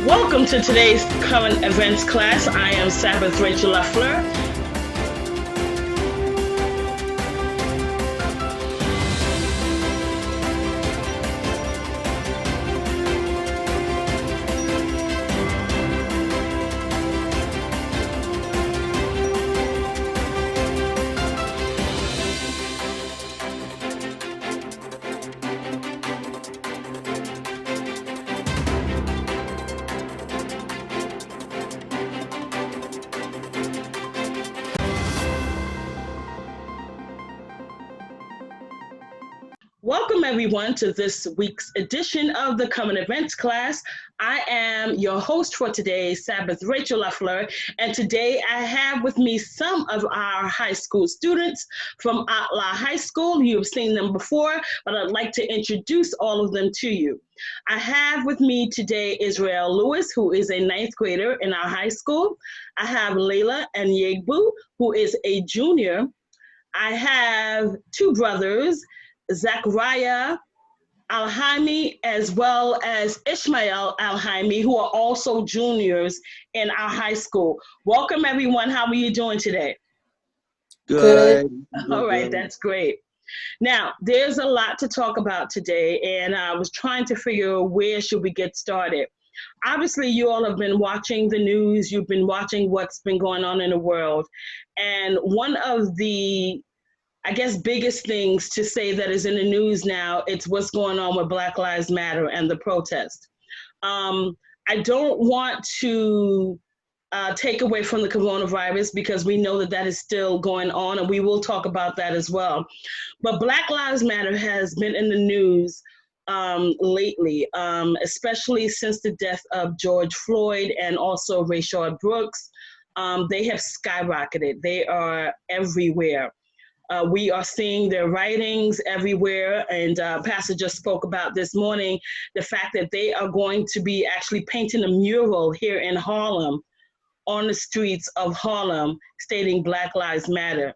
Welcome to today's current events class. I am Sabbath Lafleur. Welcome everyone to this week's edition of the Current Events class. I am your host for today, Sabbath Lafleur, and today I have with me some of our high school students from ATLAH High School. You've seen them before, but I'd like to introduce all of them to you. I have with me today Israel Lewis, who is a ninth grader in our high school. I have Layla and Yegbu, who is a junior. I have two brothers, Zachariah Alhaimi, as well as Ishmael Alhaimi, who are also juniors in our high school. Welcome, everyone. How are you doing today? Good. All right, that's great. Now, there's a lot to talk about today, and I was trying to figure where should we get started. Obviously, you all have been watching the news. You've been watching what's been going on in the world. And one of the biggest things to say that is in the news now, it's what's going on with Black Lives Matter and the protest. I don't want to take away from the coronavirus because we know that that is still going on, and we will talk about that as well. But Black Lives Matter has been in the news lately, especially since the death of George Floyd and also Rayshard Brooks. They have skyrocketed. They are everywhere. We are seeing their writings everywhere, and Pastor just spoke about this morning, the fact that they are going to be actually painting a mural here in Harlem, on the streets of Harlem, stating Black Lives Matter.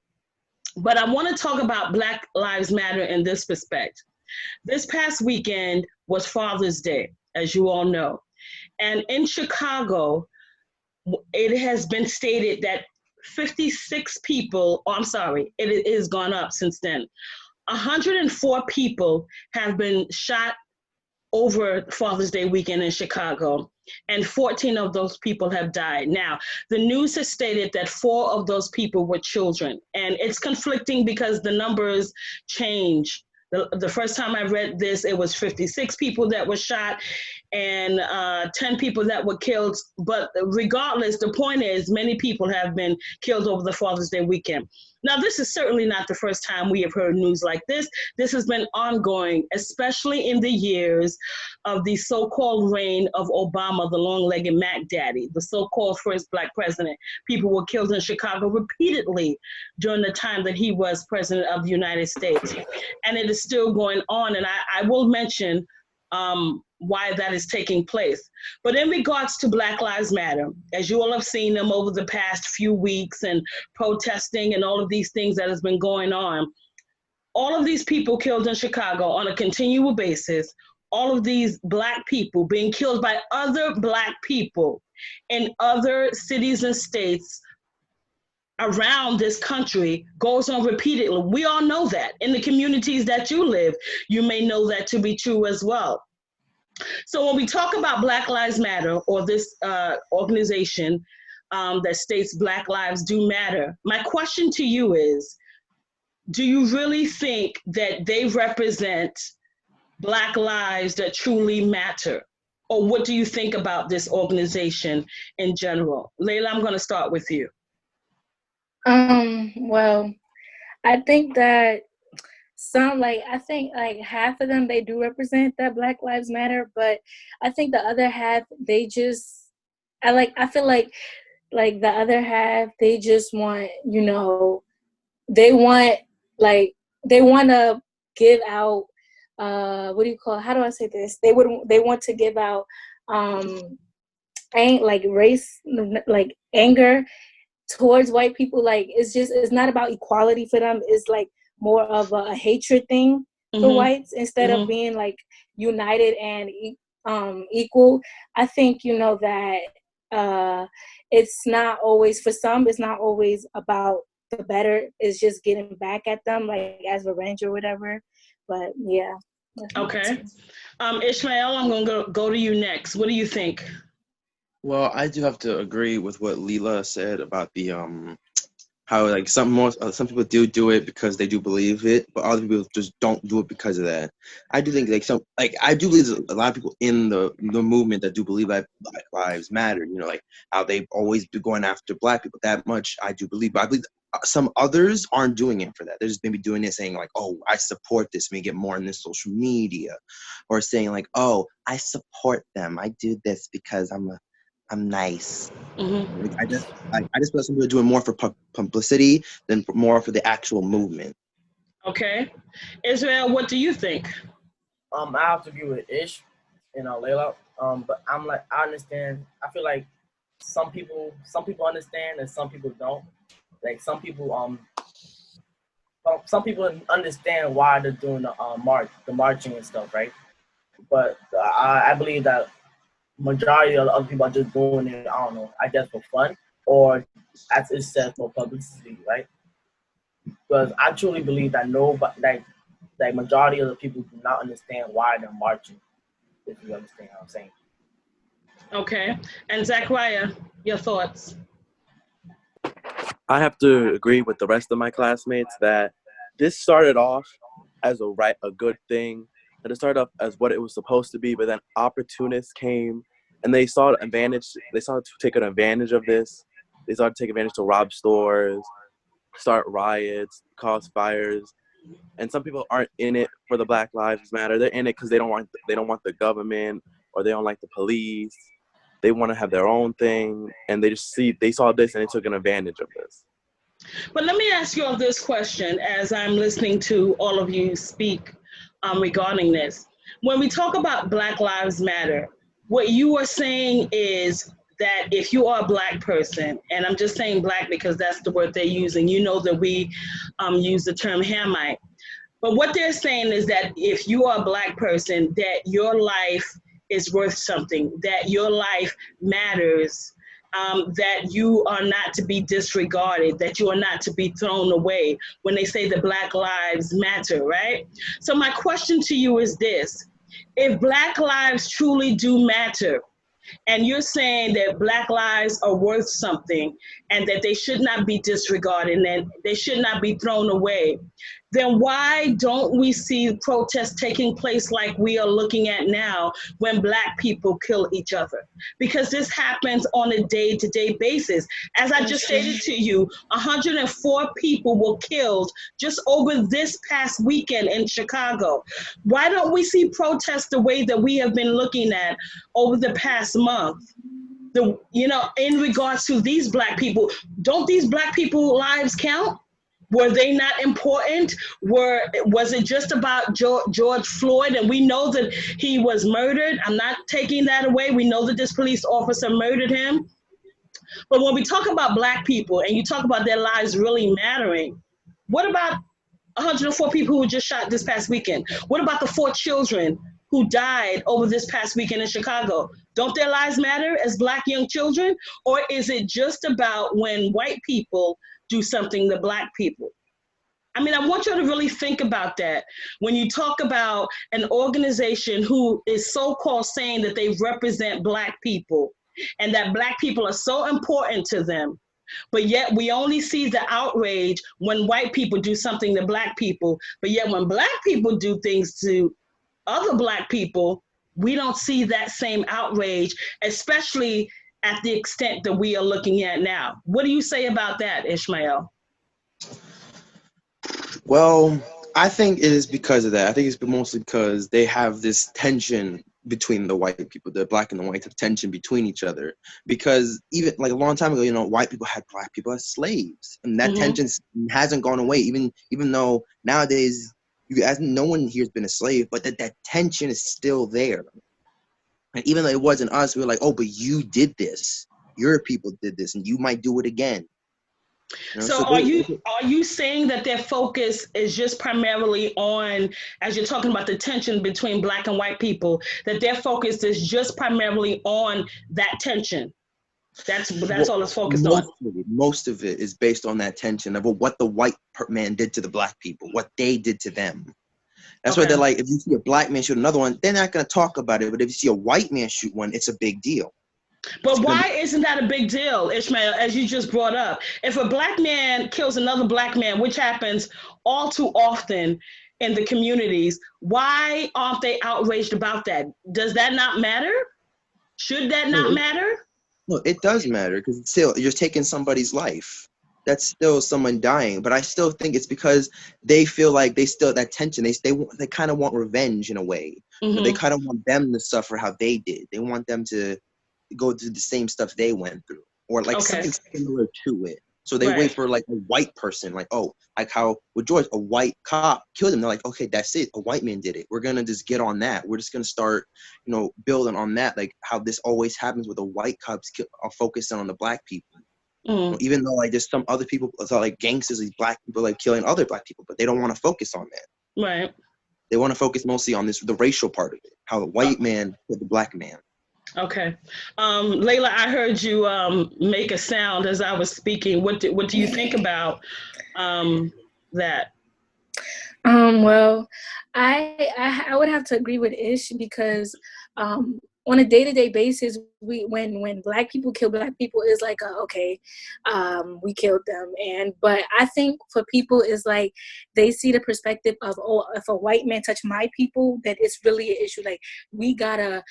But I want to talk about Black Lives Matter in this respect. This past weekend was Father's Day, as you all know. And in Chicago, it has been stated that 56 people, it has gone up since then. 104 people have been shot over Father's Day weekend in Chicago, and 14 of those people have died. Now, the news has stated that 4 of those people were children, and it's conflicting because the numbers change. The first time I read this, it was 56 people that were shot and 10 people that were killed. But regardless, the point is many people have been killed over the Father's Day weekend. Now, this is certainly not the first time we have heard news like this. This has been ongoing, especially in the years of the so-called reign of Obama, the long-legged Mac Daddy, the so-called first Black president. People were killed in Chicago repeatedly during the time that he was president of the United States. And it is still going on, and I will mention why that is taking place. But in regards to Black Lives Matter, as you all have seen them over the past few weeks and protesting and all of these things that has been going on, all of these people killed in Chicago on a continual basis, all of these Black people being killed by other Black people in other cities and states around this country goes on repeatedly. We all know that. In the communities that you live, you may know that to be true as well. So when we talk about Black Lives Matter, or this organization that states Black lives do matter, my question to you is, do you really think that they represent Black lives that truly matter? Or what do you think about this organization in general? Layla, I'm going to start with you. Well, I think that half of them, they do represent that Black Lives Matter, but I think the other half, I feel like the other half, they just want, they want to give out, how do I say this? They want to give out, race, anger towards white people. It's not about equality for them. It's more of a hatred thing for whites, instead of being united and equal. I think, you know, that it's not always, for some, it's not always about the better. It's just getting back at them, like as revenge or whatever. But yeah. Okay. Ishmael, I'm going to go to you next. What do you think? Well, I do have to agree with what Leela said about the how like some people do it because they do believe it, but other people just don't do it because of that. I do think I do believe there's a lot of people in the movement that do believe that Black Lives Matter. You know, like how they've always been going after Black people. That much I do believe. But I believe some others aren't doing it for that. They're just maybe doing it saying like, oh, I support this. Maybe get more in this social media, or saying like, oh, I support them. I do this because I'm nice. Mm-hmm. Like, I just feel some people are doing more for publicity than more for the actual movement. Okay. Israel, what do you think? I have to agree with Ish and Layla. But I'm like, I understand. I feel like some people understand and some people don't. Like some people understand why they're doing the marching and stuff, right? But I believe that majority of the other people are just doing it, I don't know, I guess for fun, or as it said, for publicity, right? Because I truly believe that like majority of the people do not understand why they're marching, if you understand what I'm saying. Okay. And Zachariah, your thoughts? I have to agree with the rest of my classmates that this started off as a good thing, that it started off as what it was supposed to be, but then opportunists came and they saw to take an advantage of this. They started to take advantage to rob stores, start riots, cause fires. And some people aren't in it for the Black Lives Matter. They're in it because they don't want the government, or they don't like the police. They want to have their own thing, and they saw this and they took an advantage of this. But let me ask you all this question as I'm listening to all of you speak regarding this. When we talk about Black Lives Matter, what you are saying is that if you are a Black person, and I'm just saying Black because that's the word they're using, you know that we use the term Hamite. But what they're saying is that if you are a Black person, that your life is worth something, that your life matters, that you are not to be disregarded, that you are not to be thrown away when they say the Black Lives Matter, right? So my question to you is this: if Black lives truly do matter, and you're saying that Black lives are worth something and that they should not be disregarded and they should not be thrown away, then why don't we see protests taking place like we are looking at now when Black people kill each other? Because this happens on a day-to-day basis. As I just stated to you, 104 people were killed just over this past weekend in Chicago. Why don't we see protests the way that we have been looking at over the past month? In regards to these Black people, don't these Black people lives count? Were they not important? Was it just about George Floyd? And we know that he was murdered. I'm not taking that away. We know that this police officer murdered him. But when we talk about Black people and you talk about their lives really mattering, what about 104 people who were just shot this past weekend? What about the 4 children who died over this past weekend in Chicago? Don't their lives matter as Black young children? Or is it just about when white people do something to Black people? I mean, I want you to really think about that when you talk about an organization who is so-called saying that they represent Black people and that Black people are so important to them. But yet we only see the outrage when white people do something to Black people. But yet when Black people do things to other Black people, we don't see that same outrage, especially at the extent that we are looking at now. What do you say about that, Ishmael? Well, I think it is because of that. I think it's mostly because they have this tension between the white people, the Black and the white have tension between each other. Because even like a long time ago, white people had Black people as slaves, and that tension hasn't gone away. Even though nowadays, no one here's been a slave, but that tension is still there. And even though it wasn't us, we were like, oh, but you did this. Your people did this, and you might do it again. You know, So are you saying that their focus is just primarily on, as you're talking about the tension between black and white people, that their focus is just primarily on that tension? That's all it's focused on. Most of it is based on that tension of what the white man did to the black people, what they did to them. That's why they're like, if you see a black man shoot another one, they're not going to talk about it. But if you see a white man shoot one, it's a big deal. But why isn't that a big deal, Ishmael, as you just brought up? If a black man kills another black man, which happens all too often in the communities, why aren't they outraged about that? Does that not matter? Should that not matter? No, it does matter, because still, you're taking somebody's life. That's still someone dying. But I still think it's because they feel like they still, that tension, they kind of want revenge in a way. But they kind of want them to suffer how they did. They want them to go through the same stuff they went through, or like something similar to it. So they wait for like a white person, like, oh, like how with George, a white cop killed him. They're like, okay, that's it. A white man did it. We're gonna just get on that. We're just gonna start, building on that. Like how this always happens with the white cops are focusing on the black people. Even though like there's some other people, like gangsters, these black people like killing other black people, but they don't want to focus on that. Right. They want to focus mostly on the racial part of it. How the white man killed the black man. Okay. Layla, I heard you make a sound as I was speaking. What do you think about that? Well, I would have to agree with Ish, because on a day-to-day basis, when black people kill black people, is like we killed them. But I think for people is like they see the perspective of, oh, if a white man touch my people, that it's really an issue. Like we gotta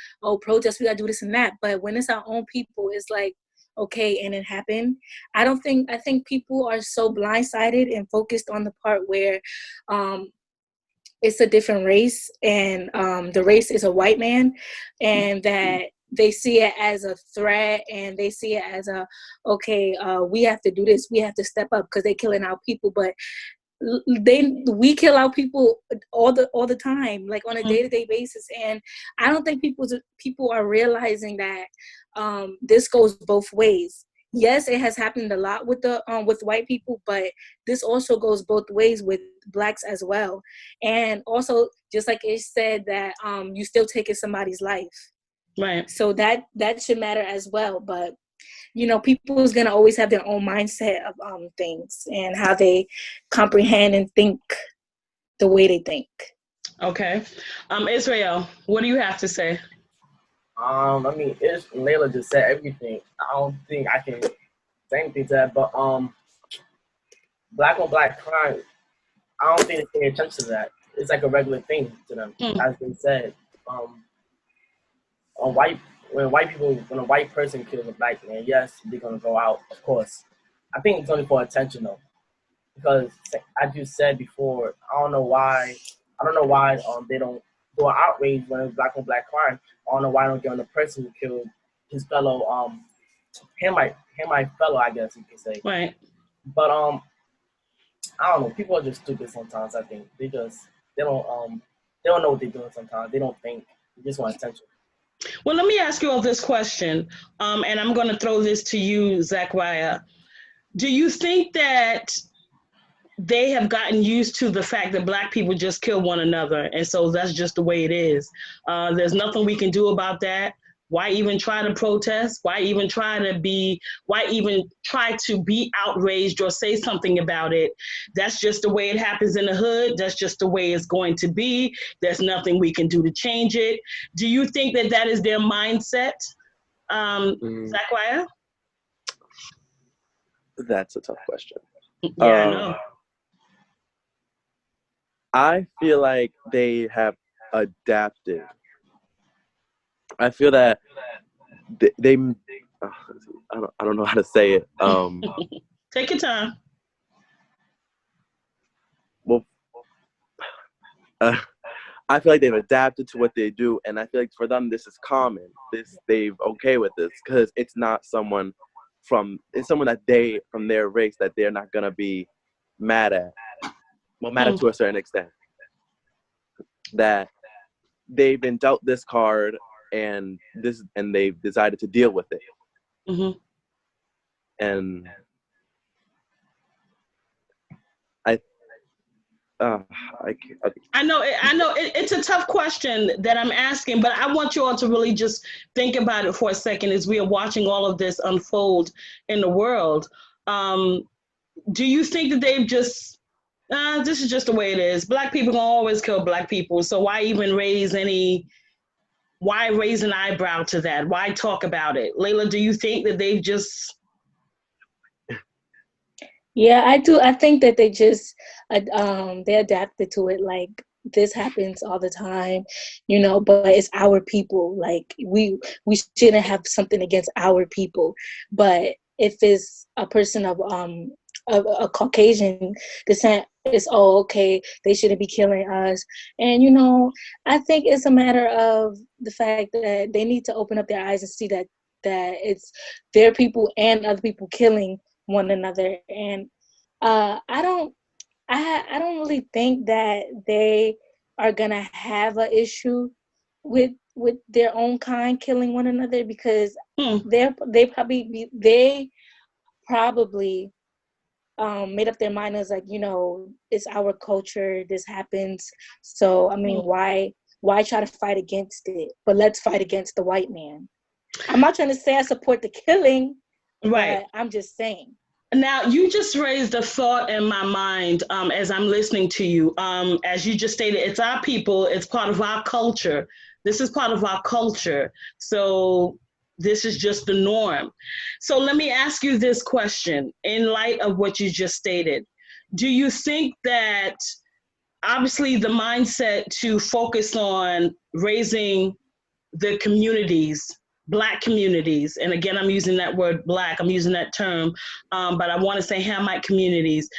protest, we gotta do this and that. But when it's our own people, it's like, okay, and it happened. I think people are so blindsided and focused on the part where it's a different race, and the race is a white man, and that they see it as a threat, and they see it as we have to do this, we have to step up because they're killing our people. But we kill our people all the time, like on a day-to-day basis. And I don't think people are realizing that this goes both ways. Yes, it has happened a lot with white people, but this also goes both ways with blacks as well. And also, just like Ish said, that you still taking somebody's life, right? So that should matter as well. But people is gonna always have their own mindset of things and how they comprehend and think the way they think. Okay, Israel, what do you have to say? Layla just said everything. I don't think I can say anything to that. But black on black crime, I don't think they pay attention to that. It's like a regular thing to them, as they said. When a white person kills a black man, yes, they're gonna go out, of course. I think it's only for attention though, because as you said before, I don't know why they don't do an outrage when it's black on black crime. I don't know why I don't get on the person who killed his fellow my fellow, I guess you could say. Right. But I don't know. People are just stupid sometimes. I think they don't know what they're doing sometimes. They don't think. They just want attention. Well, let me ask you all this question, and I'm going to throw this to you, Zachariah. Do you think that they have gotten used to the fact that black people just kill one another, and so that's just the way it is? There's nothing we can do about that. Why even try to protest? Why even try to be outraged or say something about it? That's just the way it happens in the hood. That's just the way it's going to be. There's nothing we can do to change it. Do you think that is their mindset, Zachariah? That's a tough question. Yeah, I know. I feel like they have adapted. I feel that they I don't know how to say it. Take your time. Well, I feel like they've adapted to what they do, and I feel like for them this is common. They've okay with this because it's not someone from their race that they're not gonna be mad at. Well, mad at to a certain extent. That they've been dealt this card and they've decided to deal with it. And I, I know it's a tough question that I'm asking, but I want you all to really just think about it for a second as we are watching all of this unfold in the world. Do you think that they've just, this is just the way it is. Black people gonna always kill black people, so why even why raise an eyebrow to that? Why talk about it? Layla, do you think that they've just... Yeah, I do. I think that they just they adapted to it. Like, this happens all the time, but it's our people. Like, we shouldn't have something against our people. But if it's a person of a Caucasian descent, it's, oh, okay, they shouldn't be killing us. And I think it's a matter of the fact that they need to open up their eyes and see that it's their people and other people killing one another. And I don't really think that they are gonna have an issue with their own kind killing one another, because they probably made up their mind as, like, it's our culture, this happens, so I mean, why try to fight against it? But let's fight against the white man. I'm not trying to say I support the killing, Right. but I'm just saying. Now, you just raised a thought in my mind as I'm listening to you. As you just stated, it's our people, it's part of our culture. This is part of our culture. So this is just the norm. So let me ask you this question in light of what you just stated. Do you think that, obviously, the mindset to focus on raising the communities, Black communities, and again, I'm using that word Black, I'm using that term, but I want to say Hamite communities.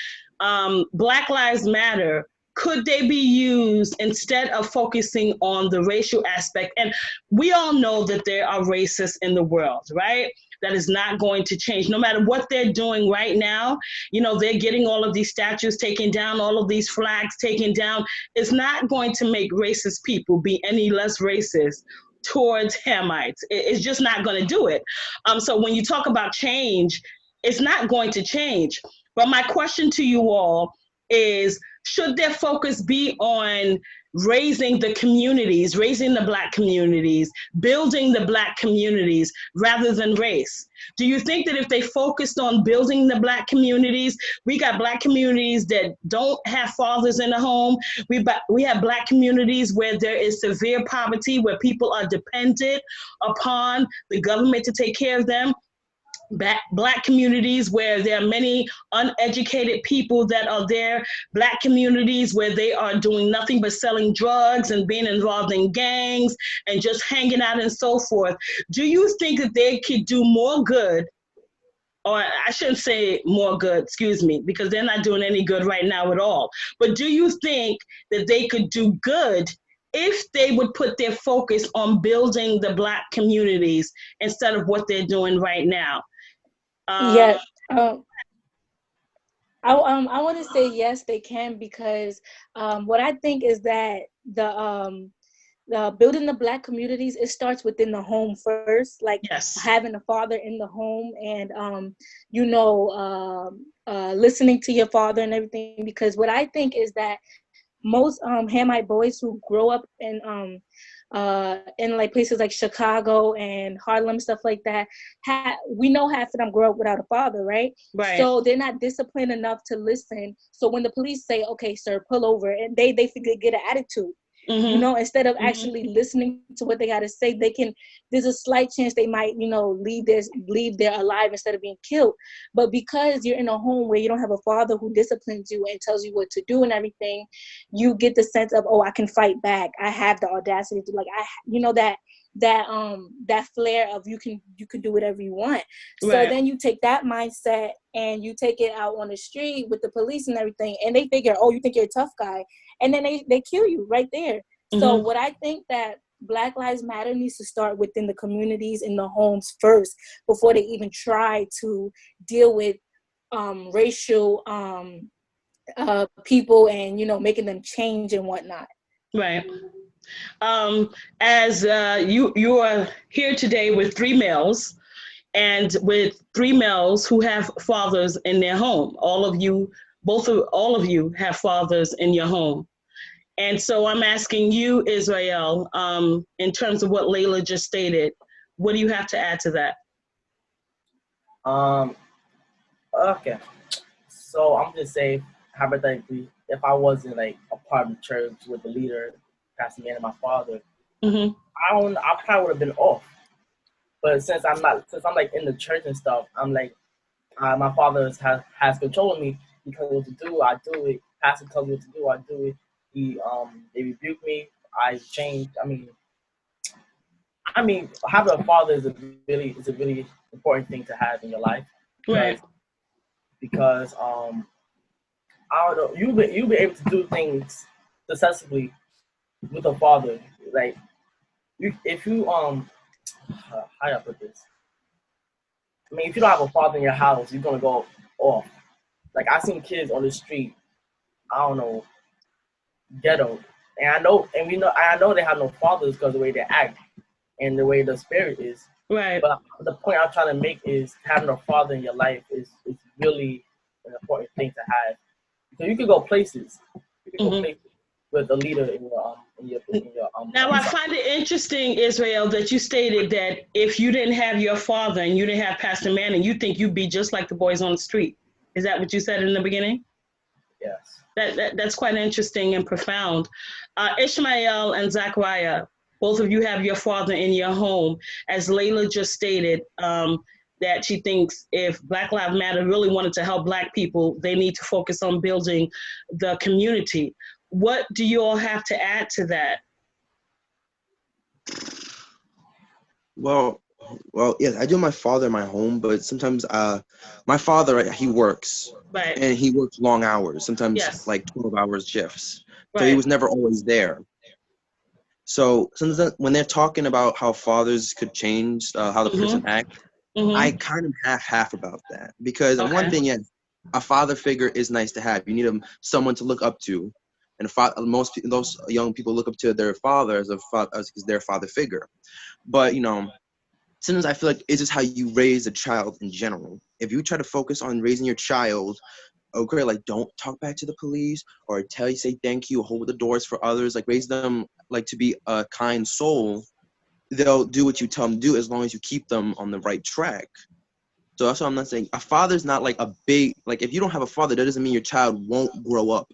Black Lives Matter, could they be used instead of focusing on the racial aspect? And we all know that there are racists in the world, right? That is not going to change. No matter what they're doing right now, they're getting all of these statues taken down, all of these flags taken down. It's not going to make racist people be any less racist towards Hamites. It's just not going to do it. So when you talk about change, it's not going to change. But my question to you all is, should their focus be on raising the communities, raising the Black communities, building the Black communities rather than race? Do you think that if they focused on building the Black communities, we got Black communities that don't have fathers in the home, we have Black communities where there is severe poverty, where people are dependent upon the government to take care of them, Black communities where there are many uneducated people that are there, Black communities where they are doing nothing but selling drugs and being involved in gangs and just hanging out and so forth. Do you think that they could do more good, or I shouldn't say more good, excuse me, because they're not doing any good right now at all, but do you think that they could do good if they would put their focus on building the Black communities instead of what they're doing right now? I want to say yes, they can, because what I think is that the building the Black communities, it starts within the home first, like having a father in the home, and listening to your father and everything. Because what I think is that most Hamite boys who grow up in like places like Chicago and Harlem, stuff like that, we know half of them grow up without a father, right? So they're not disciplined enough to listen. So when the police say, "Okay, sir, pull over," and they get an attitude, instead of actually listening to what they got to say, there's a slight chance they might, leave there alive instead of being killed. But because you're in a home where you don't have a father who disciplines you and tells you what to do and everything, you get the sense of, oh, I can fight back. I have the audacity to, like, that flair of you can do whatever you want. So then you take that mindset and you take it out on the street with the police and everything, and they figure, oh, you think you're a tough guy, and then they kill you right there. So what I think that Black Lives Matter needs to start within the communities, in the homes first, before they even try to deal with racial people and making them change and whatnot. Right. As you are here today with three males, and with three males who have fathers in their home. All of you all of you have fathers in your home. And so I'm asking you, Israel, in terms of what Layla just stated, what do you have to add to that? Okay. So I'm just saying, hypothetically, if I wasn't like a part of the church with the leader, Pastor Man and my father, Mm-hmm. I probably would have been off. But since I'm like in the church and stuff, I'm like, my father has control of me. He tells me what to do, I do it. Pastor tells me what to do, I do it. They rebuke me, I change. I mean, having a father is a really important thing to have in your life. Right. Because I don't know, you'll be able to do things successfully with a father. Like if you how do I put this? I mean, if you don't have a father in your house, you're gonna go off. Like I seen kids on the street, I don't know, ghetto, and I know they have no fathers because of the way they act and the way the spirit is. Right. But the point I'm trying to make is having a father in your life is really an important thing to have. So you can go places. You can go places with a leader in your Now I find it interesting, Israel, that you stated that if you didn't have your father and you didn't have Pastor Manning, you think you'd be just like the boys on the street. Is that what you said in the beginning? Yes. That's quite interesting and profound. Ishmael and Zachariah, both of you have your father in your home. As Layla just stated, that she thinks if Black Lives Matter really wanted to help Black people, they need to focus on building the community. What do you all have to add to that? Well, yes, I do have my father in my home, but sometimes my father, he works. Right. And he works long hours, sometimes like 12-hour shifts. So he was never always there. So sometimes when they're talking about how fathers could change how the person acts, I kind of half about that. Because on one thing, yes, a father figure is nice to have. You need someone to look up to. And those young people look up to their father as their father figure. But, sometimes I feel like it's just how you raise a child in general. If you try to focus on raising your child, okay, like don't talk back to the police or say thank you, hold the doors for others, like raise them like to be a kind soul, they'll do what you tell them to do as long as you keep them on the right track. So that's what I'm not saying. A father's not like a big, like if you don't have a father, that doesn't mean your child won't grow up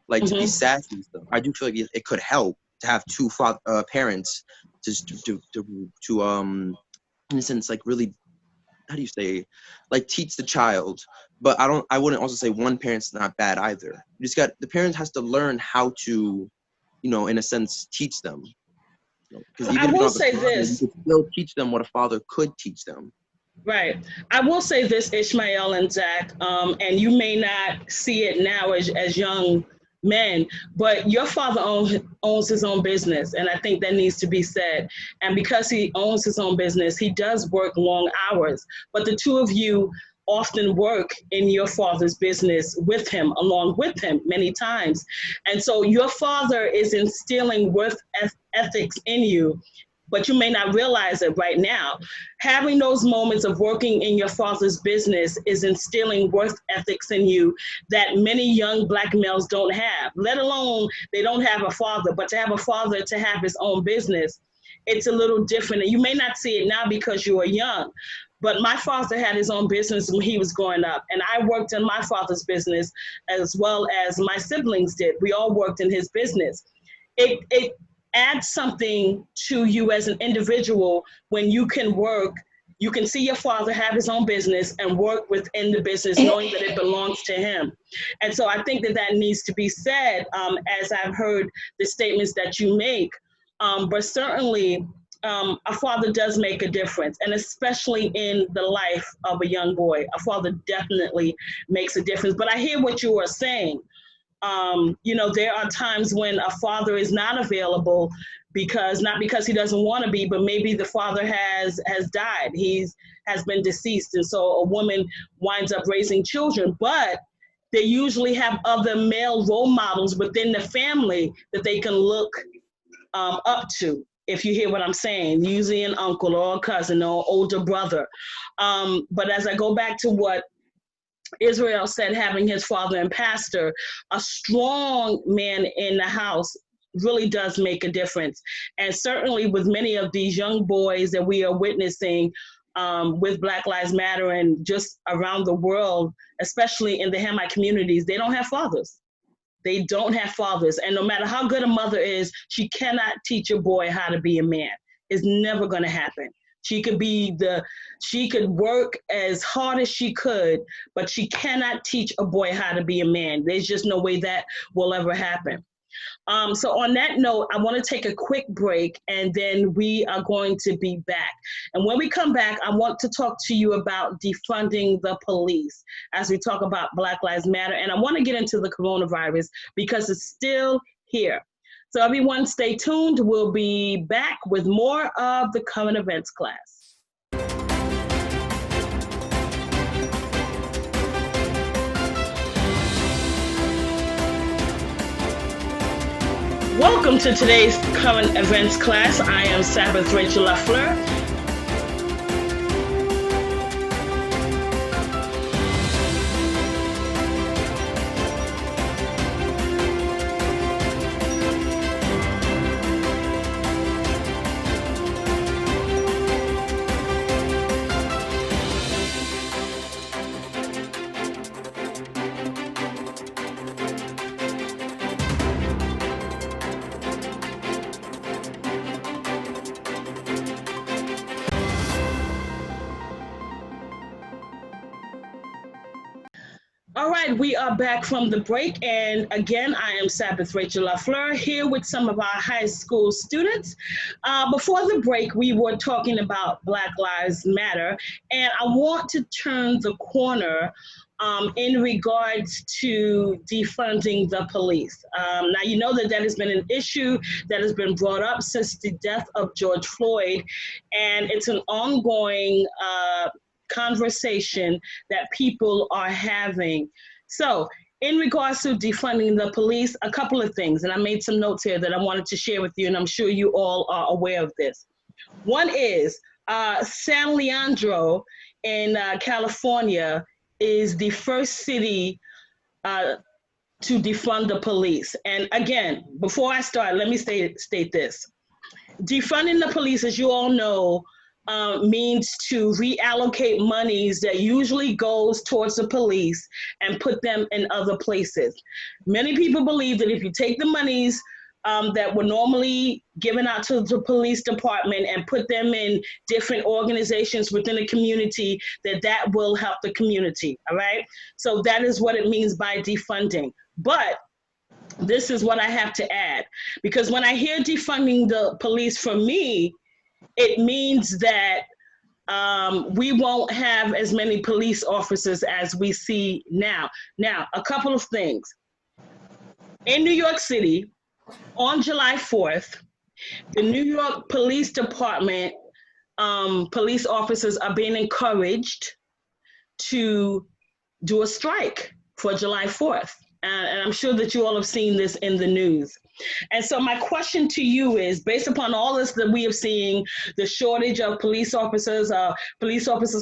like to be sassy and stuff. I do feel like it could help to have two parents to in a sense, like really, how do you say, like teach the child. But I wouldn't also say one parent's not bad either. The parent has to learn how to, in a sense, teach them. Because even if you don't have a father, you could still teach them what a father could teach them. Right. I will say this, Ishmael and Zach, and you may not see it now as young men, but your father owns his own business, and I think that needs to be said. And because he owns his own business, he does work long hours, but the two of you often work in your father's business with him, along with him many times. And so your father is instilling work ethics in you, but you may not realize it right now. Having those moments of working in your father's business is instilling work ethics in you that many young Black males don't have, let alone they don't have a father, but to have a father to have his own business, it's a little different. And you may not see it now because you are young, but my father had his own business when he was growing up, and I worked in my father's business as well as my siblings did. We all worked in his business. It adds something to you as an individual when you can work, you can see your father have his own business and work within the business knowing that it belongs to him. And so I think that needs to be said, as I've heard the statements that you make. But certainly a father does make a difference, and especially in the life of a young boy, a father definitely makes a difference. But I hear what you are saying. There are times when a father is not available not because he doesn't want to be, but maybe the father has died. Has been deceased. And so a woman winds up raising children, but they usually have other male role models within the family that they can look up to, if you hear what I'm saying, usually an uncle or a cousin or older brother. But as I go back to what Israel said having his father and pastor, a strong man in the house, really does make a difference. And certainly with many of these young boys that we are witnessing with Black Lives Matter and just around the world, especially in the Hamite communities, they don't have fathers. They don't have fathers. And no matter how good a mother is, she cannot teach a boy how to be a man. It's never going to happen. She could work as hard as she could, but she cannot teach a boy how to be a man. There's just no way that will ever happen. So on that note, I want to take a quick break, and then we are going to be back. And when we come back, I want to talk to you about defunding the police as we talk about Black Lives Matter. And I want to get into the coronavirus because it's still here. So everyone stay tuned. We'll be back with more of the current events class. Welcome to today's current events class. I am Sabbath Lafleur'S. All right, we are back from the break, and again, I am Sabbath Lafleur'S here with some of our high school students. Before the break, we were talking about Black Lives Matter, and I want to turn the corner in regards to defunding the police. Now, you know that has been an issue that has been brought up since the death of George Floyd, and it's an ongoing conversation that people are having. So in regards to defunding the police, a couple of things, and I made some notes here that I wanted to share with you, and I'm sure you all are aware of this. One is San Leandro in California is the first city to defund the police. And again, before I start, let me state this. Defunding the police, as you all know, means to reallocate monies that usually goes towards the police and put them in other places. Many people believe that if you take the monies that were normally given out to the police department and put them in different organizations within a community, that will help the community, all right? So that is what it means by defunding. But this is what I have to add, because when I hear defunding the police, for me, it means that we won't have as many police officers as we see now. Now, a couple of things. In New York City, on July 4th, the New York Police Department police officers are being encouraged to do a strike for July 4th. And I'm sure that you all have seen this in the news. And so my question to you is, based upon all this that we have seen, the shortage of police officers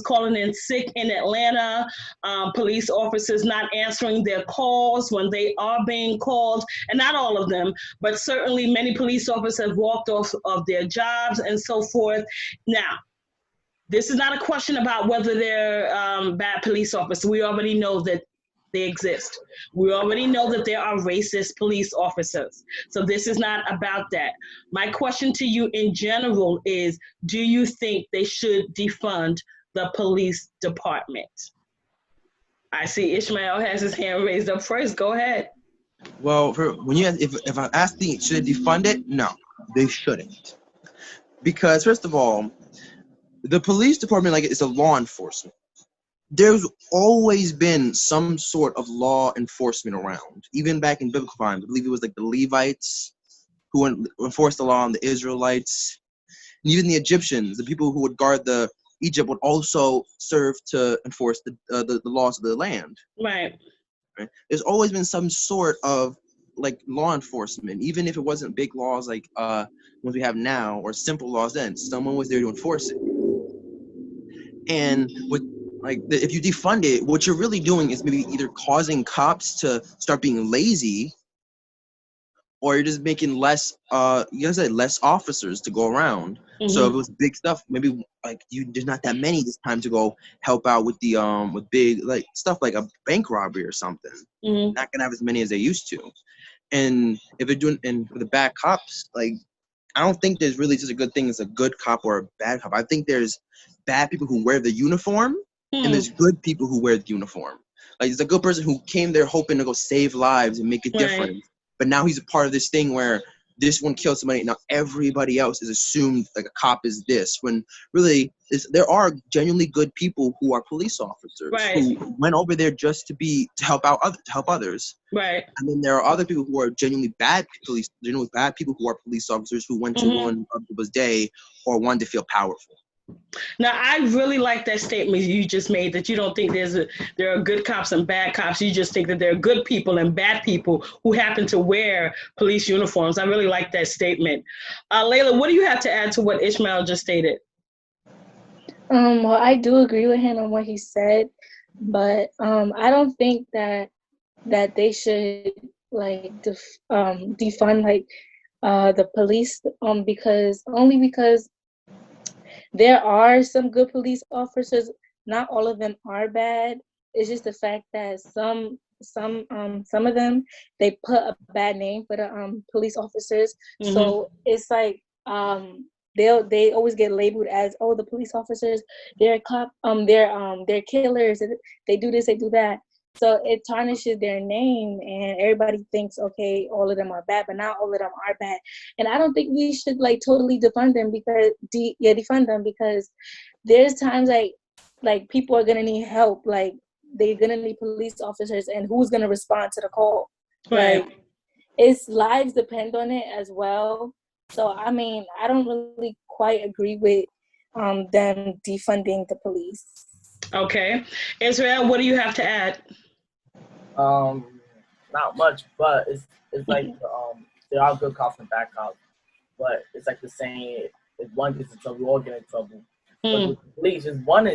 calling in sick in Atlanta, police officers not answering their calls when they are being called, and not all of them, but certainly many police officers have walked off of their jobs and so forth. Now, this is not a question about whether they're bad police officers. We already know that they exist. We already know that there are racist police officers. So this is not about that. My question to you in general is, do you think they should defund the police department? I see Ishmael has his hand raised up first. Go ahead. Well, if I'm asking, should they defund it? No, they shouldn't. Because first of all, the police department, it's a law enforcement. There's always been some sort of law enforcement around. Even back in biblical times, I believe it was the Levites who enforced the law on the Israelites. And even the Egyptians, the people who would guard Egypt, would also serve to enforce the laws of the land. Right. There's always been some sort of law enforcement, even if it wasn't big laws like ones we have now, or simple laws then. Someone was there to enforce it. And with Like, if you defund it, what you're really doing is maybe either causing cops to start being lazy, or you're just making less, less officers to go around. Mm-hmm. So if it was big stuff, maybe like there's not that many this time to go help out with the with big like stuff like a bank robbery or something. Mm-hmm. Not gonna have as many as they used to. And if they're doing, and for the bad cops, like, I don't think there's really just a good thing as a good cop or a bad cop. I think there's bad people who wear the uniform, and there's good people who wear the uniform. Like, there's a good person who came there hoping to go save lives and make a difference. But now he's a part of this thing where this one killed somebody. Now everybody else is assumed like a cop is this. When really, there are genuinely good people who are police officers who went over there just to help others. Right. And then there are other people who are genuinely bad people who are police officers who went to ruin other people's day or wanted to feel powerful. Now, I really like that statement you just made, that you don't think there are good cops and bad cops. You just think that there are good people and bad people who happen to wear police uniforms. I really like that statement. Layla, what do you have to add to what Ishmael just stated? Well, I do agree with him on what he said, but I don't think that they should like defund like the police because there are some good police officers. Not all of them are bad. It's just the fact that some of them, they put a bad name for the police officers. Mm-hmm. So it's like they always get labeled as, oh, the police officers, they're they're killers, they do this, they do that. So it tarnishes their name, and everybody thinks, okay, all of them are bad, but not all of them are bad. And I don't think we should like totally defund them because there's times like people are gonna need help, like they're gonna need police officers, and who's gonna respond to the call? Right. Like, it's lives depend on it as well. So I mean, I don't really quite agree with them defunding the police. Okay, Israel, what do you have to add? Not much, but it's like there are good cops and bad cops, but it's like the saying: if one gets in trouble, we all get in trouble. But with the police, if one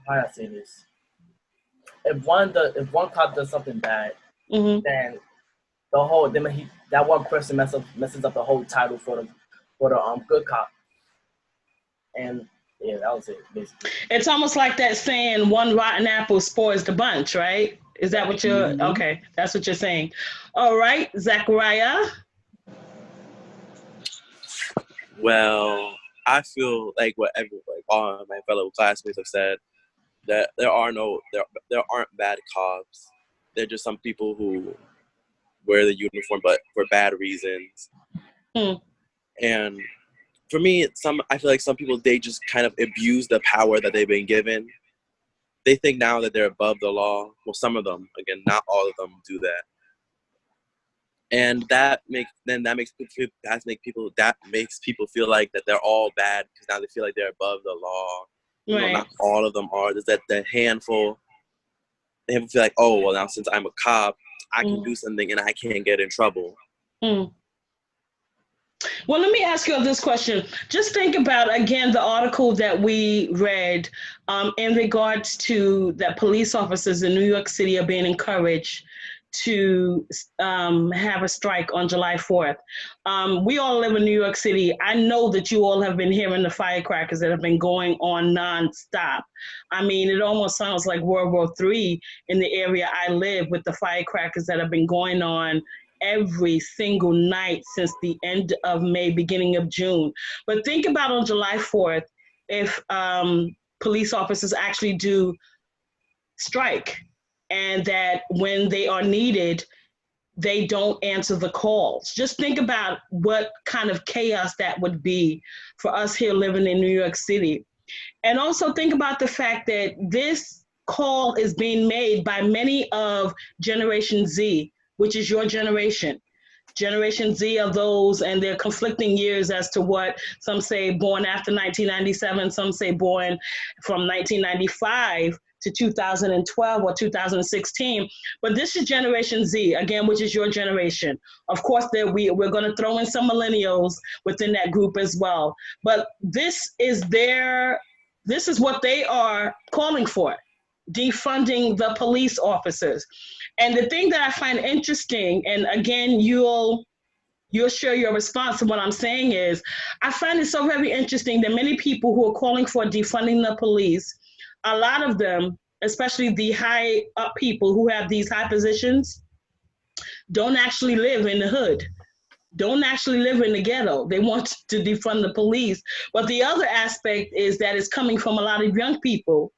how do I say this? If one cop does something bad, then that one person messes up the whole title for the good cop. And yeah, that was it, basically. It's almost like that saying, one rotten apple spoils the bunch, right? Is that what you're, okay, that's what you're saying. All right, Zachariah? Well, I feel like all my fellow classmates have said, that there aren't bad cops. They're just some people who wear the uniform, but for bad reasons. And for me, I feel like some people, they just kind of abuse the power that they've been given. They think now that they're above the law. Well, some of them, again, not all of them do that. And that makes people feel like that they're all bad because now they feel like they're above the law. Right. You know, not all of them are. There's that handful. They feel like, oh, well, now since I'm a cop, I can do something and I can't get in trouble. Well, let me ask you this question. Just think about, again, the article that we read in regards to that police officers in New York City are being encouraged to have a strike on July 4th. We all live in New York City. I know that you all have been hearing the firecrackers that have been going on nonstop. I mean, it almost sounds like World War III in the area I live, with the firecrackers that have been going on every single night since the end of May, beginning of June. But think about on July 4th, if police officers actually do strike, and that when they are needed, they don't answer the calls. Just think about what kind of chaos that would be for us here living in New York City. And also think about the fact that this call is being made by many of Generation Z, which is your generation. Generation Z are those, and they're conflicting years as to what some say born after 1997, some say born from 1995 to 2012 or 2016. But this is Generation Z, again, which is your generation. Of course, we're going to throw in some millennials within that group as well. But this is the this is what they are calling for, defunding the police officers. And the thing that I find interesting, and again, you'll share your response to what I'm saying, is I find it so very interesting that many people who are calling for defunding the police, a lot of them, especially the high up people who have these high positions, don't actually live in the hood, don't actually live in the ghetto. They want to defund the police. But the other aspect is that it's coming from a lot of young people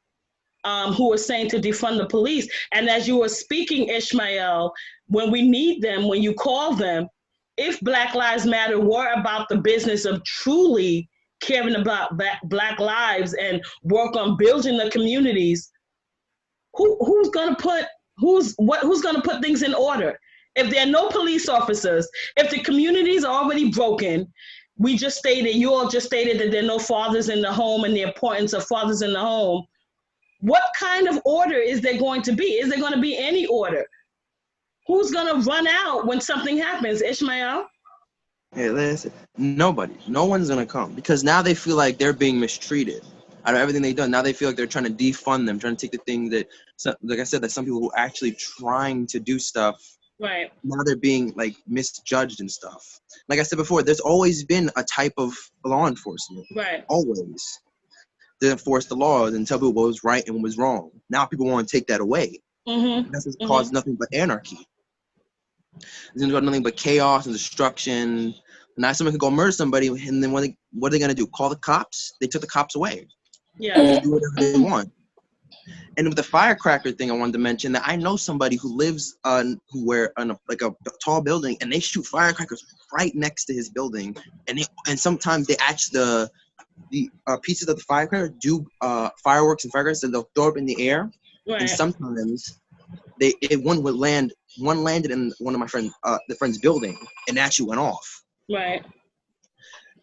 who are saying to defund the police. And as you were speaking, Ishmael, when we need them, when you call them, if Black Lives Matter were about the business of truly caring about Black lives and work on building the communities, who's gonna put things in order? If there are no police officers, if the community is already broken, you all just stated that there are no fathers in the home and the importance of fathers in the home. What kind of order is there going to be? Is there going to be any order? Who's going to run out when something happens, Ishmael? Hey, listen, nobody. No one's going to come because now they feel like they're being mistreated out of everything they've done. Now they feel like they're trying to defund them, trying to take the thing that, like I said, that some people who are actually trying to do stuff, right, now they're being like misjudged and stuff. Like I said before, there's always been a type of law enforcement. Right. Always. To enforce the laws and tell people what was right and what was wrong. Now people want to take that away. That's just caused nothing but anarchy. It's going to nothing but chaos and destruction. Now someone can go murder somebody, and then what are they going to do? Call the cops? They took the cops away. Yeah. They do whatever they want. And with the firecracker thing, I wanted to mention that I know somebody who lives on a tall building, and they shoot firecrackers right next to his building, and sometimes they actually the pieces of the firecracker do fireworks and firecrackers, and they'll throw up in the air. Right. And sometimes one landed in one of my friend's building and actually went off. Right.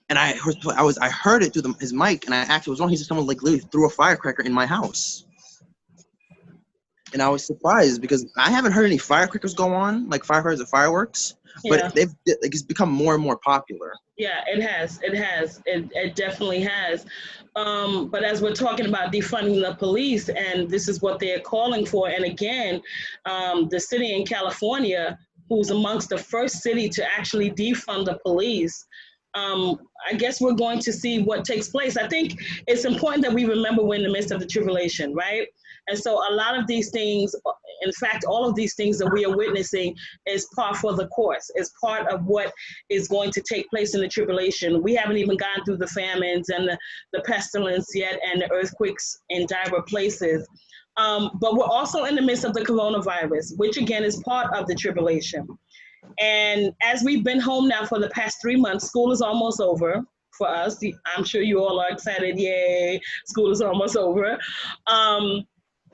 And I heard it through his mic, and I actually was wrong. He said someone like literally threw a firecracker in my house. And I was surprised because I haven't heard any firecrackers go on, like firecrackers or fireworks, but it's become more and more popular. Yeah, it has. It definitely has. But as we're talking about defunding the police, and this is what they're calling for, and again, the city in California, who's amongst the first city to actually defund the police, I guess we're going to see what takes place. I think it's important that we remember we're in the midst of the tribulation, right? And so a lot of these things, in fact, all of these things that we are witnessing is par for the course, is part of what is going to take place in the tribulation. We haven't even gone through the famines and the pestilence yet and the earthquakes in dire places. But we're also in the midst of the coronavirus, which again is part of the tribulation. And as we've been home now for the past 3 months, school is almost over for us. I'm sure you all are excited. Yay, school is almost over.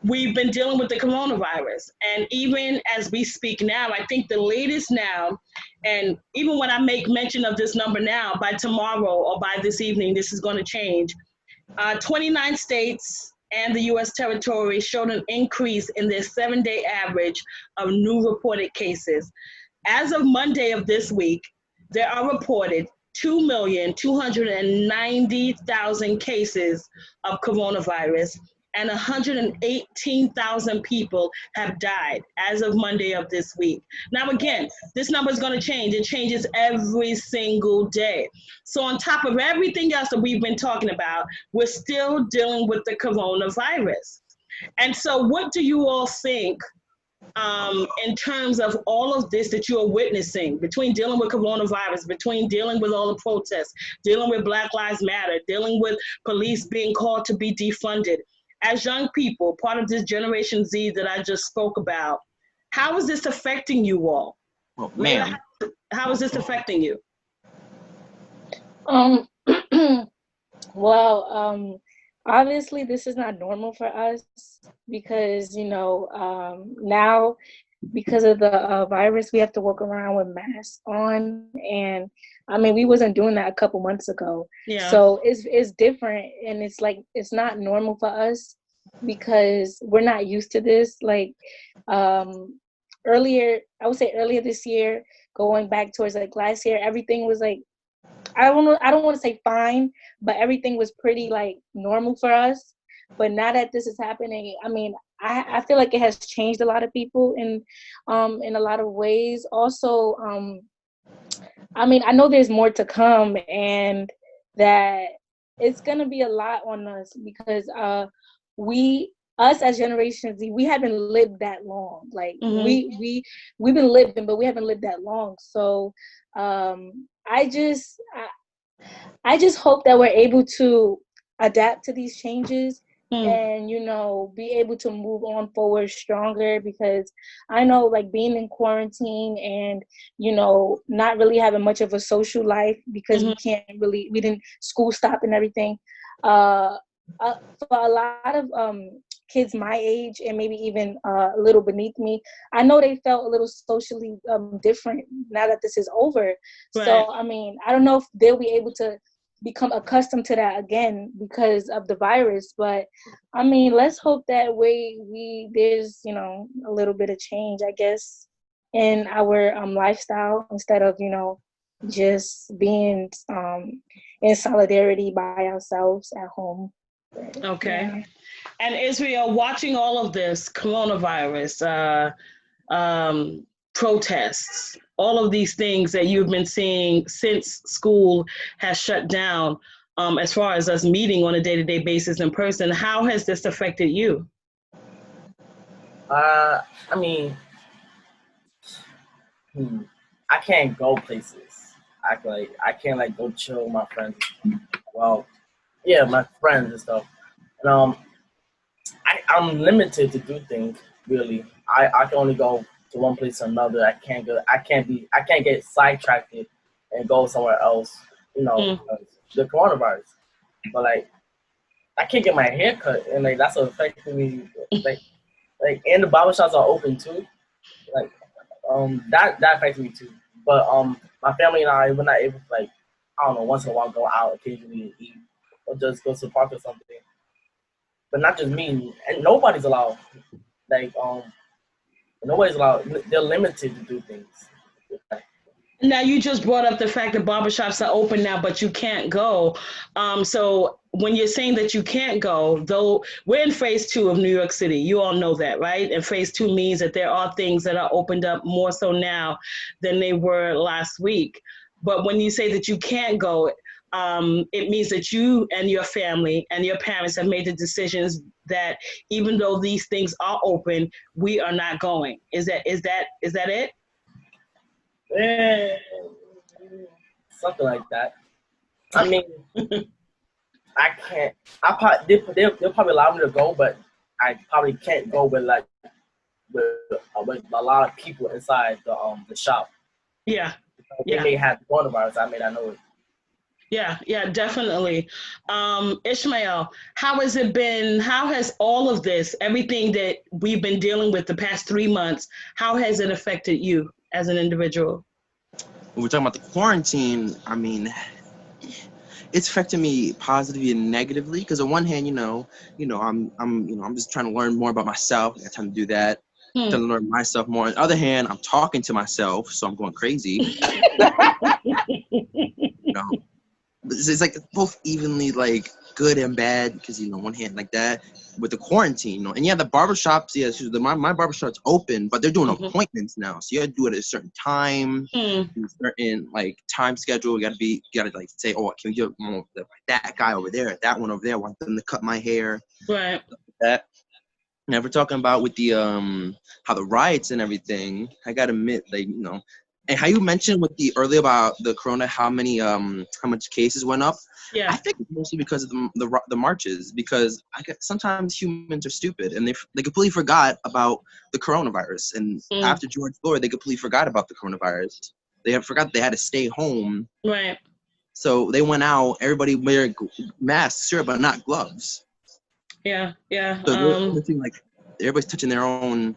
We've been dealing with the coronavirus. And even as we speak now, I think the latest now, and even when I make mention of this number now, by tomorrow or by this evening, this is going to change. 29 states and the U.S. territory showed an increase in their 7-day average of new reported cases. As of Monday of this week, there are reported 2,290,000 cases of coronavirus, and 118,000 people have died as of Monday of this week. Now, again, this number is going to change. It changes every single day. So on top of everything else that we've been talking about, we're still dealing with the coronavirus. And so what do you all think in terms of all of this that you're witnessing, between dealing with coronavirus, between dealing with all the protests, dealing with Black Lives Matter, dealing with police being called to be defunded? As young people, part of this Generation Z that I just spoke about, how is this affecting you all? Well, ma'am. How is this affecting you? Well, obviously this is not normal for us because, now because of the virus, we have to walk around with masks on. And I mean, we wasn't doing that a couple months ago. Yeah. So it's different. And it's like, it's not normal for us because we're not used to this. Like earlier this year, going back towards like last year, everything was like I don't want to say fine, but everything was pretty like normal for us. But now that this is happening, I mean, I feel like it has changed a lot of people in a lot of ways. Also, I mean, I know there's more to come, and that it's gonna be a lot on us because us as Generation Z, we haven't lived that long. Like we've been living, but we haven't lived that long. So I just hope that we're able to adapt to these changes and, you know, be able to move on forward stronger, because I know, like, being in quarantine and, you know, not really having much of a social life because we didn't, school stop and everything. For a lot of kids my age and maybe even a little beneath me, I know they felt a little socially different now that this is over. Right. So, I mean, I don't know if they'll be able to become accustomed to that again because of the virus, but I mean, let's hope that there's, you know, a little bit of change, I guess, in our lifestyle, instead of, you know, just being in solidarity by ourselves at home. Okay. Yeah. And Israel, watching all of this coronavirus, protests, all of these things that you've been seeing since school has shut down, as far as us meeting on a day-to-day basis in person, how has this affected you? I mean, I can't go places. I can't like go chill with my friends. Well, yeah, my friends and stuff. And I'm limited to do things, really. I can only go to one place or another. I can't get sidetracked and go somewhere else, you know, the coronavirus. But like, I can't get my hair cut, and like that's affecting me. Like and the barbershops are open too. Like that affects me too. But my family and I, we're not able to, like, I don't know, once in a while go out occasionally and eat or just go to the park or something. But not just me, and nobody's allowed. Like nobody's allowed. They're limited to do things. Now, you just brought up the fact that barbershops are open now, but you can't go. So when you're saying that you can't go, though, we're in phase 2 of New York City. You all know that, right? And phase 2 means that there are things that are opened up more so now than they were last week. But when you say that you can't go, it means that you and your family and your parents have made the decisions that even though these things are open, we are not going. Is that it? Something like that. I mean, I can't. They'll probably allow me to go, but I probably can't go with a lot of people inside the shop. Yeah. They may have coronavirus. I may not know it. Yeah, definitely. Ishmael, how has it been? How has all of this, everything that we've been dealing with the past 3 months, how has it affected you as an individual? When we're talking about the quarantine, I mean, it's affected me positively and negatively. Because on one hand, I'm just trying to learn more about myself. I got time to do that. Trying to learn myself more. On the other hand, I'm talking to myself, so I'm going crazy. It's like both evenly like good and bad, because one hand like that with the quarantine, and the barbershops, my barbershop's open, but they're doing appointments now, so you gotta do it at a certain time, certain like time schedule. You gotta like say, oh, can we get that guy over there, that one over there, I want them to cut my hair, right? That. Now, we're talking about with the how the riots and everything, I gotta admit, like, and how you mentioned with the earlier about the corona, how much cases went up. Yeah, I think it's mostly because of the marches. Because sometimes humans are stupid and they completely forgot about the coronavirus. And after George Floyd, they completely forgot about the coronavirus. They forgot they had to stay home. Right. So they went out. Everybody wearing masks, sure, but not gloves. Yeah. So like everybody's touching their own.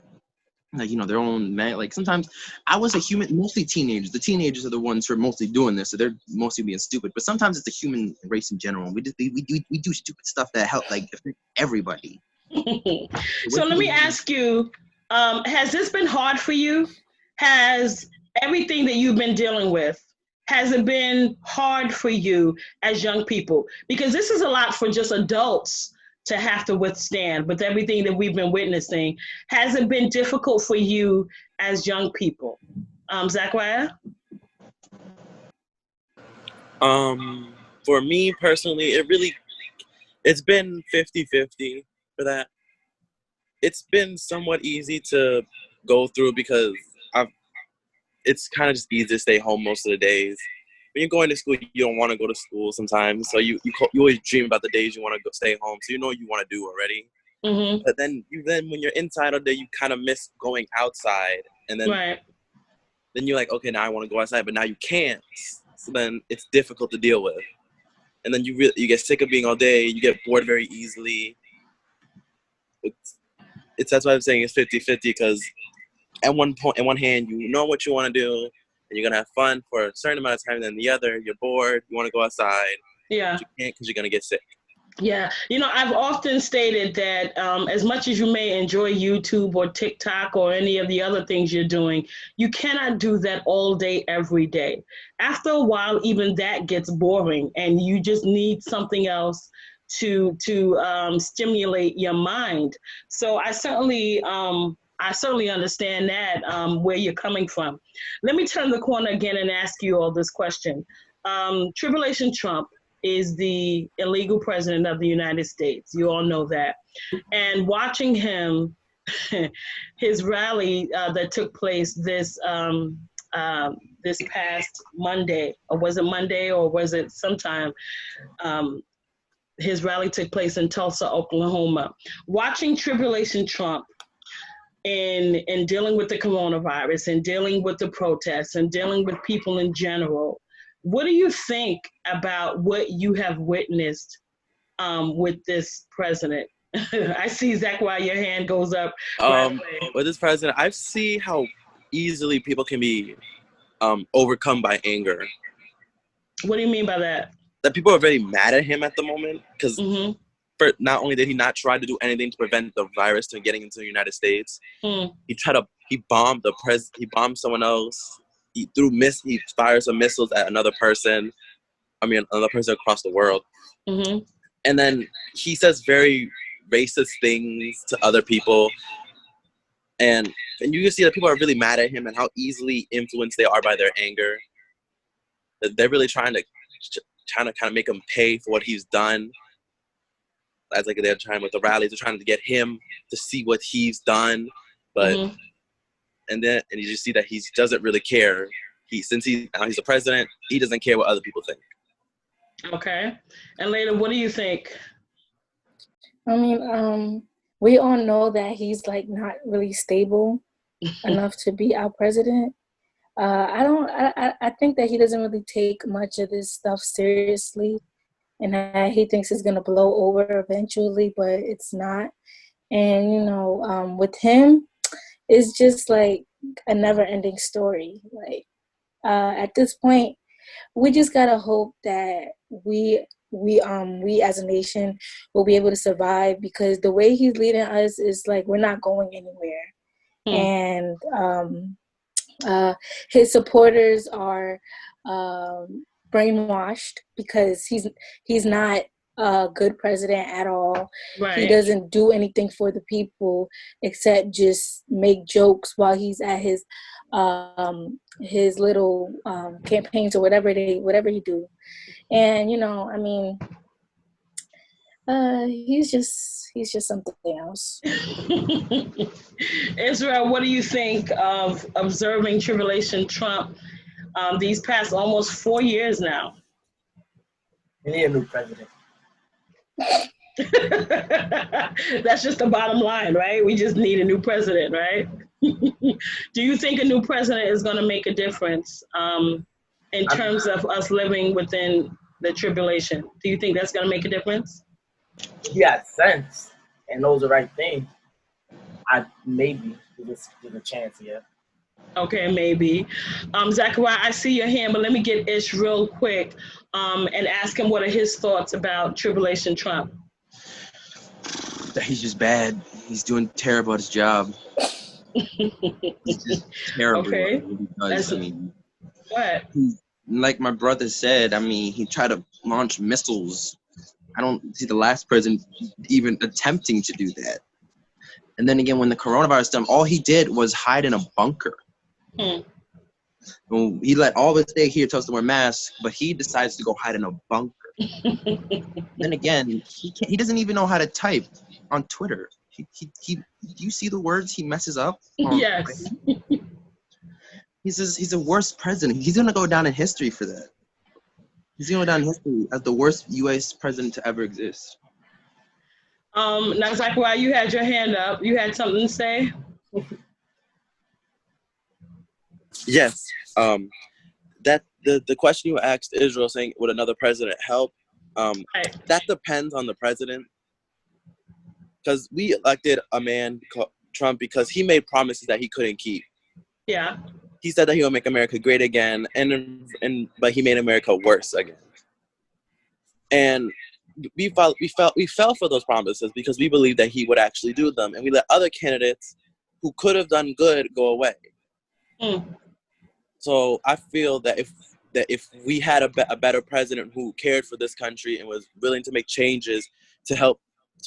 Like, their own man. Like, sometimes I was a human, mostly teenagers. The teenagers are the ones who are mostly doing this, so they're mostly being stupid. But sometimes it's the human race in general. We do stupid stuff that help like affect everybody. So let me ask you: has this been hard for you? Has everything that you've been dealing with, has it been hard for you as young people? Because this is a lot for just adults to have to withstand with everything that we've been witnessing. Has it been difficult for you as young people? Zachariah? For me personally, it's been 50-50 for that. It's been somewhat easy to go through because it's kind of just easy to stay home most of the days. When you're going to school, you don't want to go to school sometimes. So you always dream about the days you want to go stay home. So you know what you want to do already. Mm-hmm. But then when you're inside all day, you kind of miss going outside. And then, Right. then you're like, okay, now I want to go outside, but now you can't. So then it's difficult to deal with. And then you get sick of being all day. You get bored very easily. That's why I'm saying it's 50-50 because at one hand, you know what you want to do, and you're going to have fun for a certain amount of time. Then the other, you're bored, you want to go outside. Yeah. But you can't because you're going to get sick. Yeah. I've often stated that as much as you may enjoy YouTube or TikTok or any of the other things you're doing, you cannot do that all day, every day. After a while, even that gets boring, and you just need something else to stimulate your mind. So I certainly understand that where you're coming from. Let me turn the corner again and ask you all this question. Tribulation Trump is the illegal president of the United States. You all know that. And watching him, his rally that took place this past Monday, or was it Monday, or was it sometime? His rally took place in Tulsa, Oklahoma. Watching Tribulation Trump in dealing with the coronavirus and dealing with the protests and dealing with people in general, what do you think about what you have witnessed with this president? I see, Zach, while your hand goes up. With this president, I see how easily people can be overcome by anger. What do you mean by that? That people are very mad at him at the moment because Mm-hmm. not only did he not try to do anything to prevent the virus from getting into the United States, he bombed he bombed someone else. He fired some missiles at another person across the world. Mm-hmm. And then he says very racist things to other people. And you can see that people are really mad at him and how easily influenced they are by their anger. That they're really trying to kind of make him pay for what he's done. As like they're trying with the rallies, they're trying to get him to see what he's done. But and you just see that he doesn't really care. Since he's the president, he doesn't care what other people think. Okay. And Layla, what do you think? I mean, we all know that he's like not really stable enough to be our president. I think that he doesn't really take much of this stuff seriously, and that he thinks it's gonna blow over eventually, but it's not. And with him, it's just like a never-ending story. Like at this point, we just gotta hope that we as a nation will be able to survive, because the way he's leading us is like we're not going anywhere. And his supporters are brainwashed because he's not a good president at all. Right. He doesn't do anything for the people except just make jokes while he's at his little campaigns or whatever he do. And he's just something else. Israel, what do you think of observing Tribulation Trump these past almost 4 years now? We need a new president. That's just the bottom line, right? We just need a new president, right? Do you think a new president is going to make a difference in terms of us living within the tribulation? Do you think that's going to make a difference? He has sense and knows the right thing. Maybe there's a chance, yeah. Okay, maybe. Zachariah, I see your hand, but let me get Ish real quick and ask him what are his thoughts about Tribulation Trump. He's just bad. He's doing terrible at his job. He's just terrible. Okay. Because, What? like my brother said, I mean, he tried to launch missiles. I don't see the last president even attempting to do that. And then again, when the coronavirus started, all he did was hide in a bunker. Well, he let all of us stay here, tell us to wear masks, but he decides to go hide in a bunker. Then again, he doesn't even know how to type on Twitter. Do you see the words he messes up? Yes. He's the worst president. He's gonna go down in history for that. He's gonna go down in history as the worst U.S. president to ever exist. Now, Zachariah, you had your hand up. You had something to say? Yes. That the question you asked Israel, saying would another president help? Right. That depends on the president. Because we elected a man called Trump because he made promises that he couldn't keep. Yeah. He said that he would make America great again, but he made America worse again. And we fell for those promises because we believed that he would actually do them, and we let other candidates who could have done good go away. So I feel that if we had a better president who cared for this country and was willing to make changes to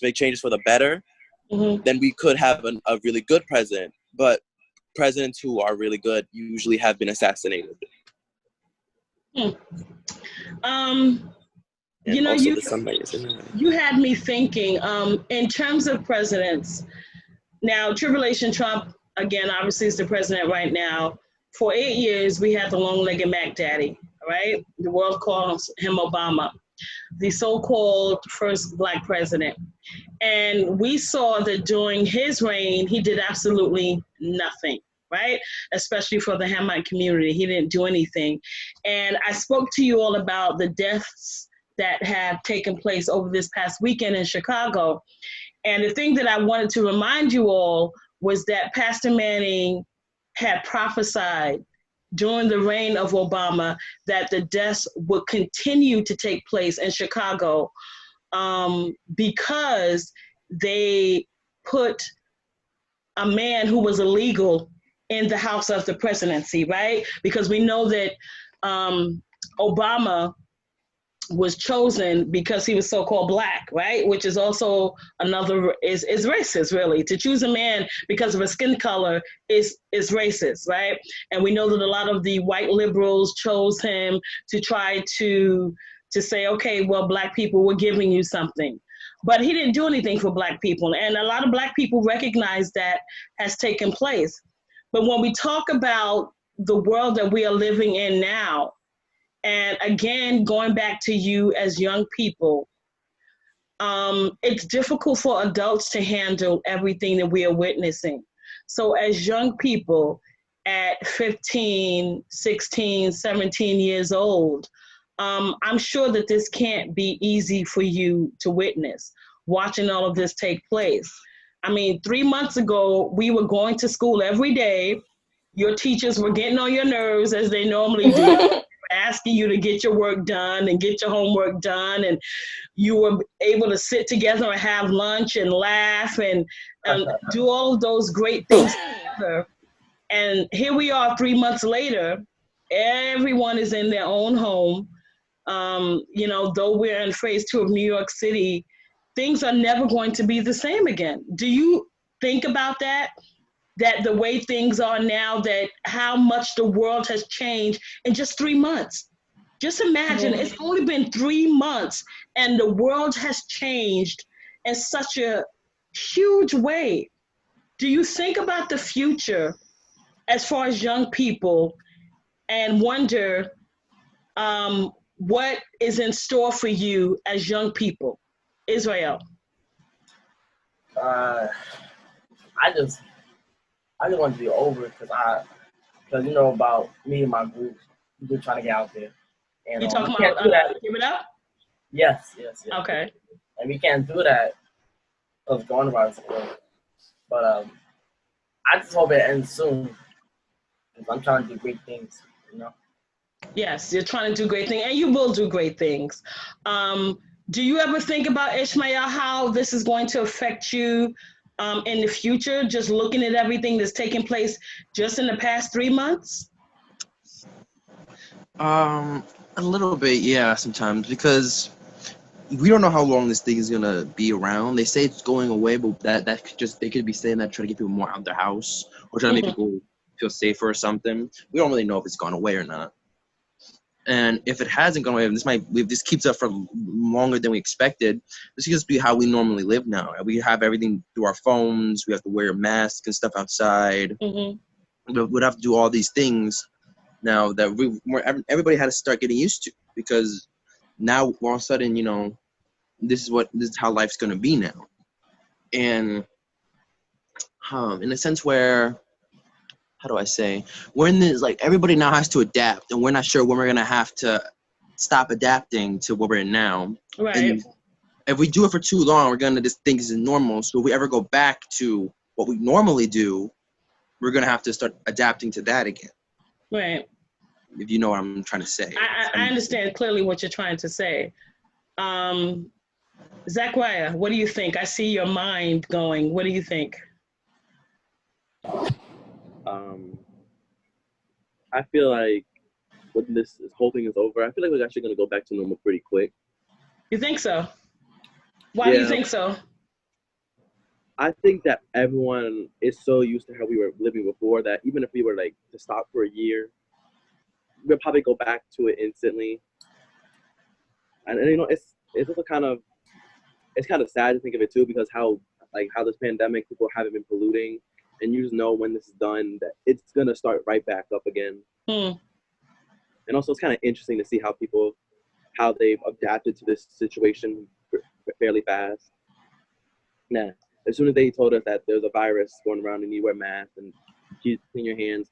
make changes for the better, then we could have a really good president. But presidents who are really good usually have been assassinated. You know, you had me thinking, in terms of presidents, now Tribulation Trump, again, obviously is the president right now. For 8 years, we had the long-legged Mac Daddy, right? The world calls him Obama, the so-called first Black president. And we saw that during his reign, he did absolutely nothing, right? Especially for the Hamite community. He didn't do anything. And I spoke to you all about the deaths that have taken place over this past weekend in Chicago. And the thing that I wanted to remind you all was that Pastor Manning had prophesied during the reign of Obama that the deaths would continue to take place in Chicago because they put a man who was illegal in the House of the Presidency, right? Because we know that Obama was chosen because he was so-called Black, right? Which is also is racist, really. To choose a man because of his skin color is racist, right? And we know that a lot of the white liberals chose him to try to say, okay, well, Black people, we're giving you something. But he didn't do anything for Black people. And a lot of Black people recognize that has taken place. But when we talk about the world that we are living in now, and again, going back to you as young people, it's difficult for adults to handle everything that we are witnessing. So as young people at 15, 16, 17 years old, I'm sure that this can't be easy for you to witness, watching all of this take place. I mean, 3 months ago, we were going to school every day. Your teachers were getting on your nerves as they normally do. Asking you to get your work done and get your homework done, and you were able to sit together and have lunch and laugh and do all of those great things together. And here we are 3 months later, everyone is in their own home. You know, though we're in phase 2 of New York City, things are never going to be the same again. Do you think about that? That the way things are now, that how much the world has changed in just 3 months. Just imagine, it's only been 3 months and the world has changed in such a huge way. Do you think about the future as far as young people and wonder what is in store for you as young people? Israel. I just want to be over it because you know about me and my group, we're trying to get out there. And you talking about give it up? Yes. Okay. And we can't do that because coronavirus. But I just hope it ends soon. I'm trying to do great things, you know. Yes, you're trying to do great things, and you will do great things. Do you ever think about, Ishmael, how this is going to affect you in the future, just looking at everything that's taking place just in the past 3 months? A little bit, yeah, sometimes, because we don't know how long this thing is gonna be around. They say it's going away, but that could just, they could be saying that trying to get people more out of their house or trying to make people feel safer or something. We don't really know if it's gone away or not. And if it hasn't gone away, if this keeps up for longer than we expected, this could just be how we normally live now. We have everything through our phones. We have to wear masks and stuff outside. We'd have to do all these things now that everybody had to start getting used to, because now all of a sudden, this is how life's going to be now. And in a sense where, how do I say, we're in this, like, everybody now has to adapt, and we're not sure when we're going to have to stop adapting to what we're in now. Right. And if we do it for too long, we're going to just think this is normal. So if we ever go back to what we normally do, we're going to have to start adapting to that again. Right. If you know what I'm trying to say. I understand clearly what you're trying to say. Zachariah, what do you think? I see your mind going. What do you think? I feel like when this whole thing is over, I feel like we're actually going to go back to normal pretty quick. You think so? Why do you think so? I think that everyone is so used to how we were living before that even if we were like to stop for a year, we'll probably go back to it instantly. And it's also kind of sad to think of it too, because how this pandemic, people haven't been polluting, and you just know when this is done that it's gonna start right back up again. And also, it's kind of interesting to see how they've adapted to this situation fairly fast. Now, as soon as they told us that there's a virus going around and you wear masks and you clean your hands,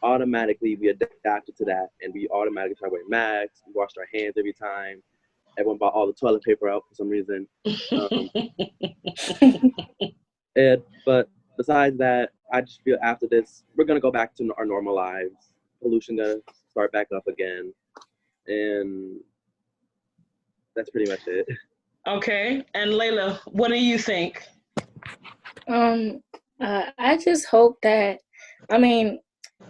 automatically we adapted to that, and we automatically started wearing masks. We washed our hands every time. Everyone bought all the toilet paper out for some reason. But besides that, I just feel after this, we're going to go back to our normal lives. Pollution going to start back up again. And that's pretty much it. Okay. And Layla, what do you think? I just hope that,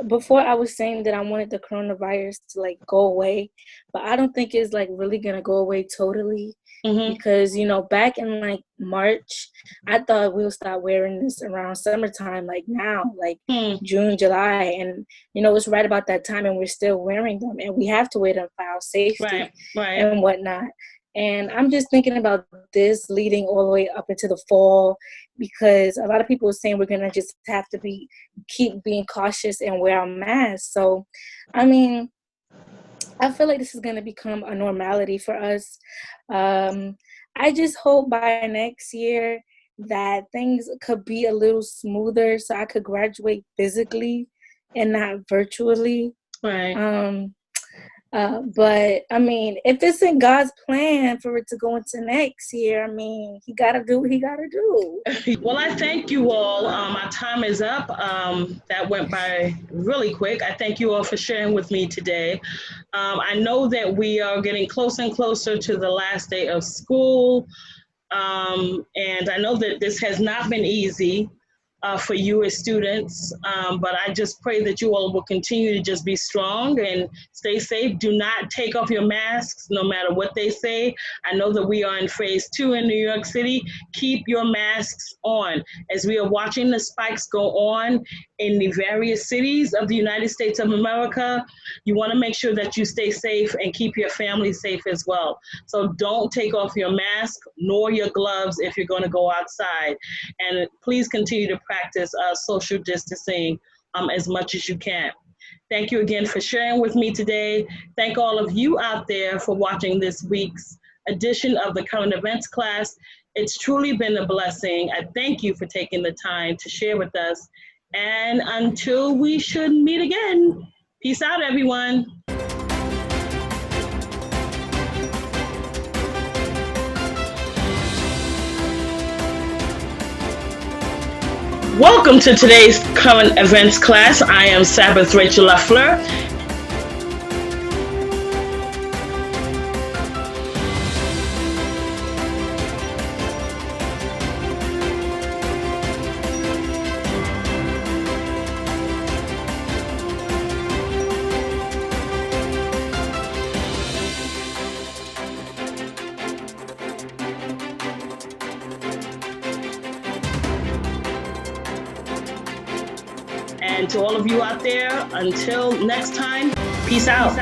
before I was saying that I wanted the coronavirus to like go away, but I don't think it's like really gonna go away totally. Because back in like March, I thought we'll start wearing this around summertime, like now, like June, July, and it's right about that time, and we're still wearing them, and we have to wear them for our safety and whatnot. And I'm just thinking about this leading all the way up into the fall, because a lot of people are saying we're going to just have to keep being cautious and wear our masks. So, I feel like this is going to become a normality for us. I just hope by next year that things could be a little smoother so I could graduate physically and not virtually. Right. But if it's in God's plan for it to go into next year, he gotta do what he gotta do. Well, I thank you all. Our time is up. That went by really quick. I thank you all for sharing with me today. I know that we are getting closer and closer to the last day of school. And I know that this has not been easy for you as students, but I just pray that you all will continue to just be strong and stay safe. Do not take off your masks no matter what they say. I know that we are in phase 2 in New York City. Keep your masks on. As we are watching the spikes go on in the various cities of the United States of America, you want to make sure that you stay safe and keep your family safe as well. So don't take off your mask nor your gloves if you're going to go outside. And please continue to practice social distancing as much as you can. Thank you again for sharing with me today. Thank all of you out there for watching this week's edition of the Current Events class. It's truly been a blessing. I thank you for taking the time to share with us. And until we should meet again, peace out, everyone. Welcome to today's Current Events class. I am Sabbath Lafleur. And to all of you out there, until next time, peace out.